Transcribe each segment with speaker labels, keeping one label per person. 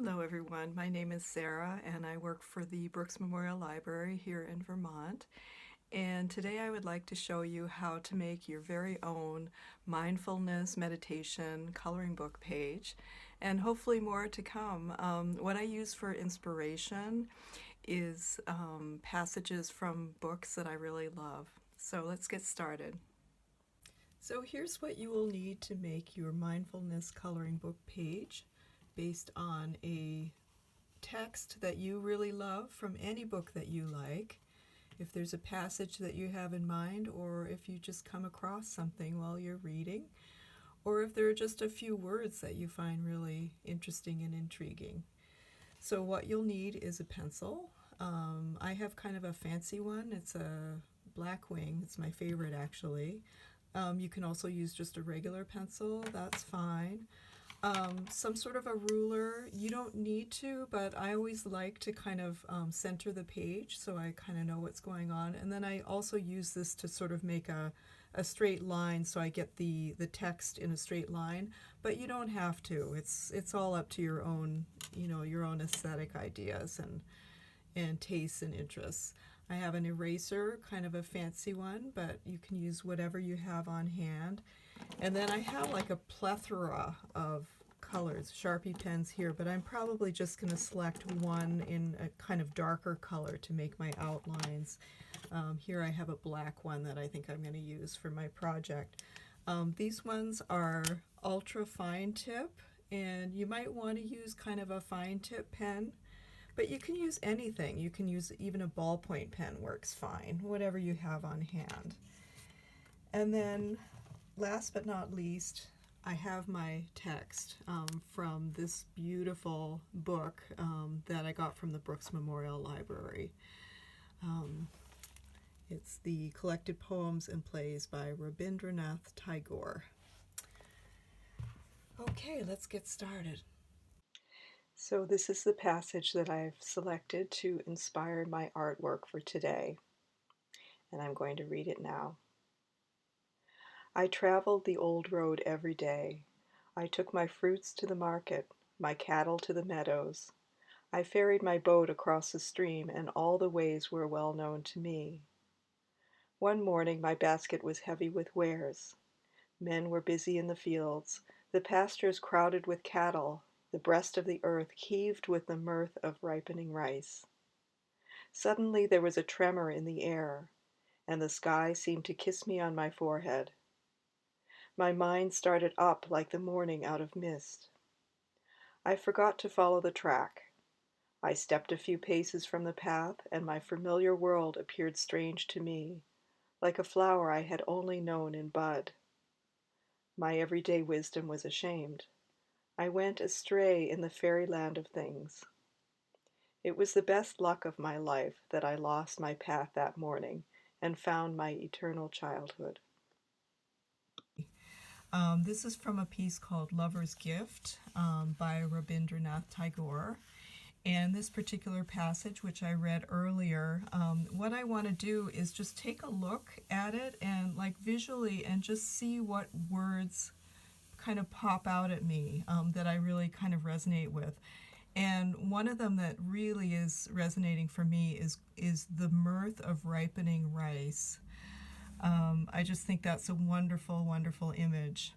Speaker 1: Hello everyone, my name is Sarah and I work for the Brooks Memorial Library here in Vermont. And today I would like to show you how to make your very own mindfulness meditation coloring book page, and hopefully more to come. What I use for inspiration is passages from books that I really love. So let's get started. So here's what you will need to make your mindfulness coloring book page based on a text that you really love from any book that you like. If there's a passage that you have in mind, or if you just come across something while you're reading, or if there are just a few words that you find really interesting and intriguing. So what you'll need is a pencil. I have kind of a fancy one. It's a Blackwing. It's my favorite actually. You can also use just a regular pencil. That's fine. Some sort of a ruler. You don't need to, but I always like to kind of center the page so I kind of know what's going on. And then I also use this to sort of make a straight line so I get the text in a straight line, but you don't have to. It's all up to your own, your own aesthetic ideas and tastes and interests. I have an eraser, kind of a fancy one, but you can use whatever you have on hand. And then I have like a plethora of colors, Sharpie pens here, but I'm probably just going to select one in a kind of darker color to make my outlines. Here I have a black one that I think I'm going to use for my project. These ones are ultra fine tip, and you might want to use kind of a fine tip pen, but you can use anything. You can use even a ballpoint pen works fine, whatever you have on hand. And then last but not least, I have my text from this beautiful book that I got from the Brooks Memorial Library. It's the Collected Poems and Plays by Rabindranath Tagore. Okay, let's get started. So this is the passage that I've selected to inspire my artwork for today, and I'm going to read it now. I traveled the old road every day. I took my fruits to the market, my cattle to the meadows. I ferried my boat across the stream, and all the ways were well known to me. One morning my basket was heavy with wares. Men were busy in the fields, the pastures crowded with cattle, the breast of the earth heaved with the mirth of ripening rice. Suddenly there was a tremor in the air, and the sky seemed to kiss me on my forehead. My mind started up like the morning out of mist. I forgot to follow the track. I stepped a few paces from the path, and my familiar world appeared strange to me, like a flower I had only known in bud. My everyday wisdom was ashamed. I went astray in the fairyland of things. It was the best luck of my life that I lost my path that morning and found my eternal childhood. This is from a piece called Lover's Gift by Rabindranath Tagore. And this particular passage, which I read earlier, what I want to do is just take a look at it and like visually and just see what words kind of pop out at me that I really kind of resonate with. And one of them that really is resonating for me is the mirth of ripening rice. I just think that's a wonderful, wonderful image.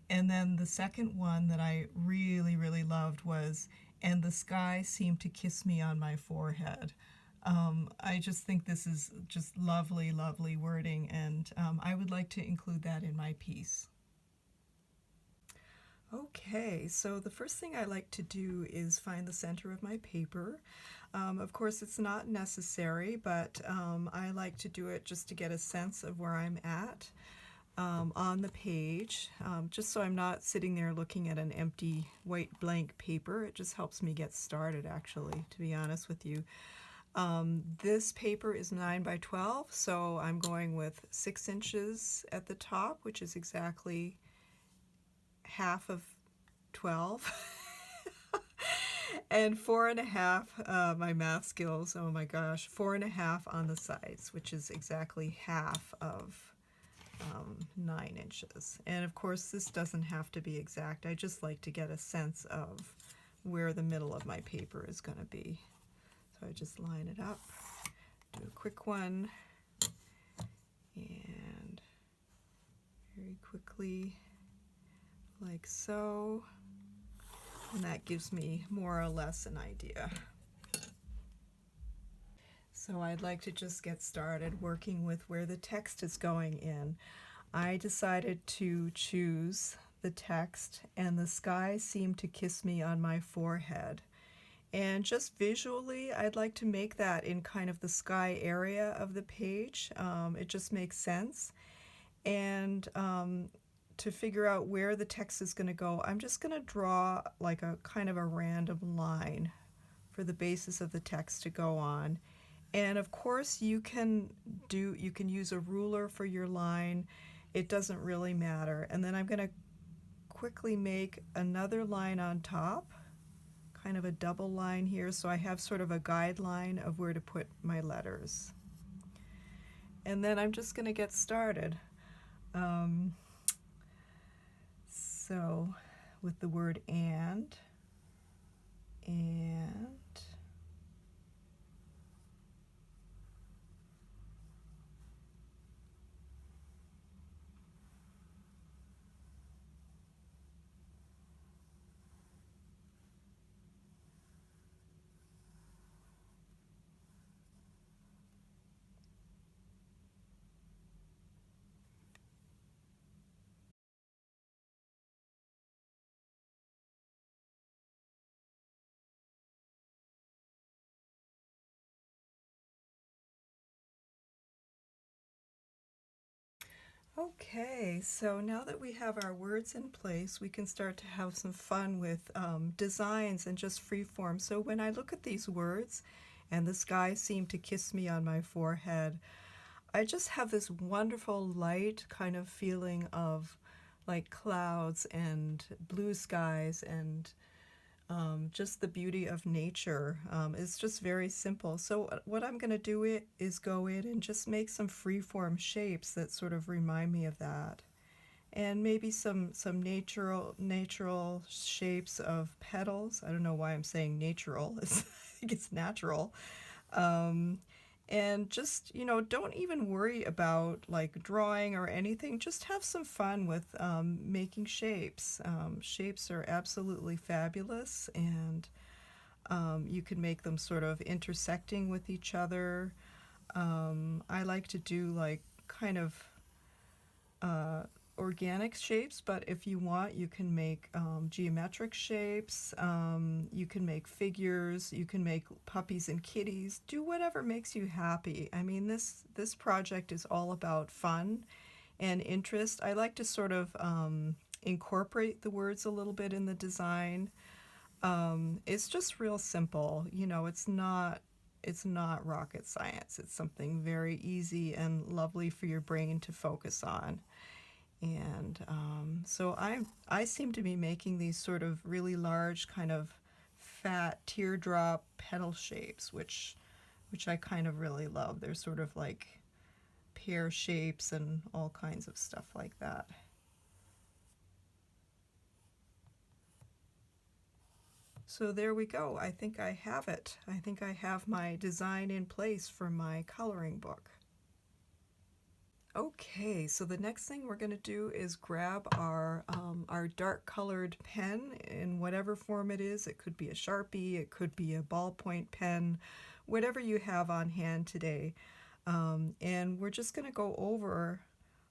Speaker 1: And then the second one that I really, really loved was, and the sky seemed to kiss me on my forehead. I just think this is just lovely, lovely wording, and I would like to include that in my piece. Okay, so the first thing I like to do is find the center of my paper. Of course, it's not necessary, but I like to do it just to get a sense of where I'm at on the page, just so I'm not sitting there looking at an empty white blank paper. It just helps me get started, actually, to be honest with you. This paper is 9 by 12, so I'm going with 6 inches at the top, which is exactly half of 12. And 4.5, my math skills, oh my gosh, 4.5 on the sides, which is exactly half of 9 inches. And of course, this doesn't have to be exact. I just like to get a sense of where the middle of my paper is going to be. So I just line it up, do a quick one, and very quickly, like so. And that gives me more or less an idea. So I'd like to just get started working with where the text is going in. I decided to choose the text, and the sky seemed to kiss me on my forehead. And just visually, I'd like to make that in kind of the sky area of the page. It just makes sense. And to figure out where the text is going to go, I'm just going to draw like a kind of a random line for the basis of the text to go on. And of course you can use a ruler for your line. It doesn't really matter. And then I'm going to quickly make another line on top, kind of a double line here, so I have sort of a guideline of where to put my letters. And then I'm just going to get started. So with the word and Okay, so now that we have our words in place, we can start to have some fun with designs and just free form. So when I look at these words, and the sky seemed to kiss me on my forehead, I just have this wonderful light kind of feeling of like clouds and blue skies and just the beauty of nature. It's just very simple. So what I'm going to do is go in and just make some freeform shapes that sort of remind me of that. And maybe some natural shapes of petals. I don't know why I'm saying natural. I think it's natural. And just, don't even worry about like drawing or anything. Just have some fun with making shapes. Shapes are absolutely fabulous, and you can make them sort of intersecting with each other. I like to do like kind of organic shapes, but if you want, you can make geometric shapes, you can make figures, you can make puppies and kitties. Do whatever makes you happy. I mean, this project is all about fun and interest. I like to sort of incorporate the words a little bit in the design. It's just real simple. It's not rocket science. It's something very easy and lovely for your brain to focus on. And so I seem to be making these sort of really large kind of fat teardrop petal shapes, which I kind of really love. They're sort of like pear shapes and all kinds of stuff like that. So there we go. I think I have it. I think I have my design in place for my coloring book. Okay, so the next thing we're going to do is grab our dark colored pen in whatever form it is. It could be a Sharpie, it could be a ballpoint pen, whatever you have on hand today. And we're just going to go over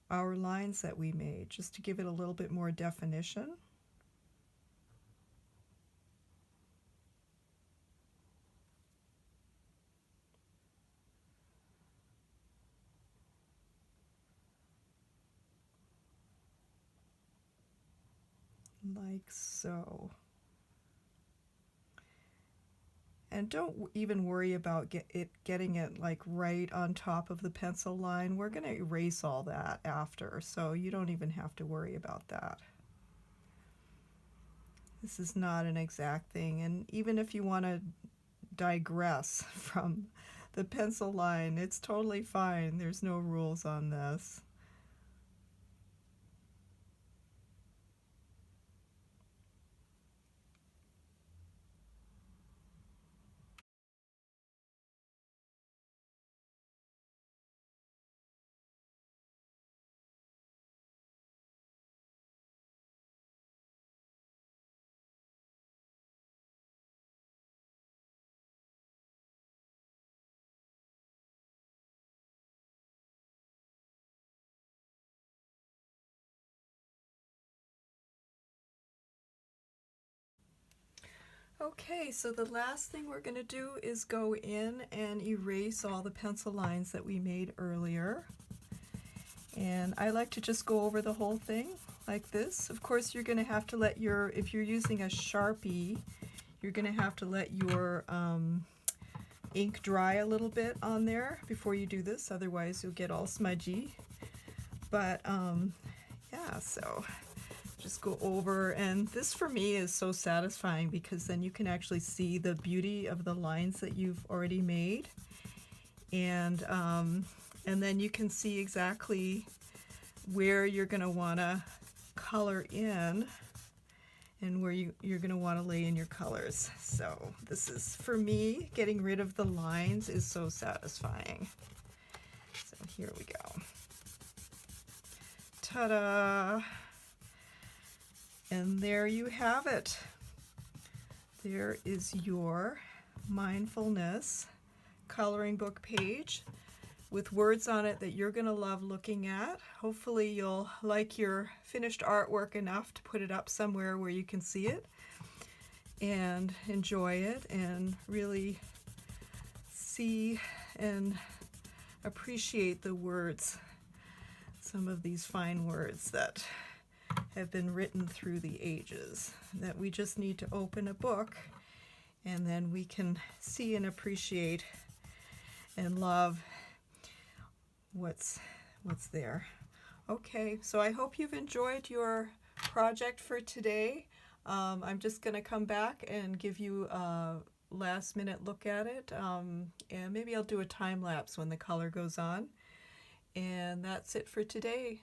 Speaker 1: our lines that we made just to give it a little bit more definition. Like so. And don't even worry about getting it like right on top of the pencil line. We're going to erase all that after, so you don't even have to worry about that. This is not an exact thing, and even if you want to digress from the pencil line, it's totally fine. There's no rules on this. Okay, so the last thing we're going to do is go in and erase all the pencil lines that we made earlier. And I like to just go over the whole thing like this. Of course, you're going to have to let your, if you're using a Sharpie, you're going to have to let your ink dry a little bit on there before you do this, otherwise you'll get all smudgy. But yeah, so just go over, and this for me is so satisfying because then you can actually see the beauty of the lines that you've already made, and then you can see exactly where you're going to want to color in and where you're going to want to lay in your colors. So this is, for me, getting rid of the lines is so satisfying. So here we go. Ta-da! And there you have it. There is your mindfulness coloring book page with words on it that you're going to love looking at. Hopefully you'll like your finished artwork enough to put it up somewhere where you can see it and enjoy it and really see and appreciate the words, some of these fine words that have been written through the ages, that we just need to open a book and then we can see and appreciate and love what's there. Okay, so I hope you've enjoyed your project for today. I'm just going to come back and give you a last minute look at it, and maybe I'll do a time lapse when the color goes on. And that's it for today.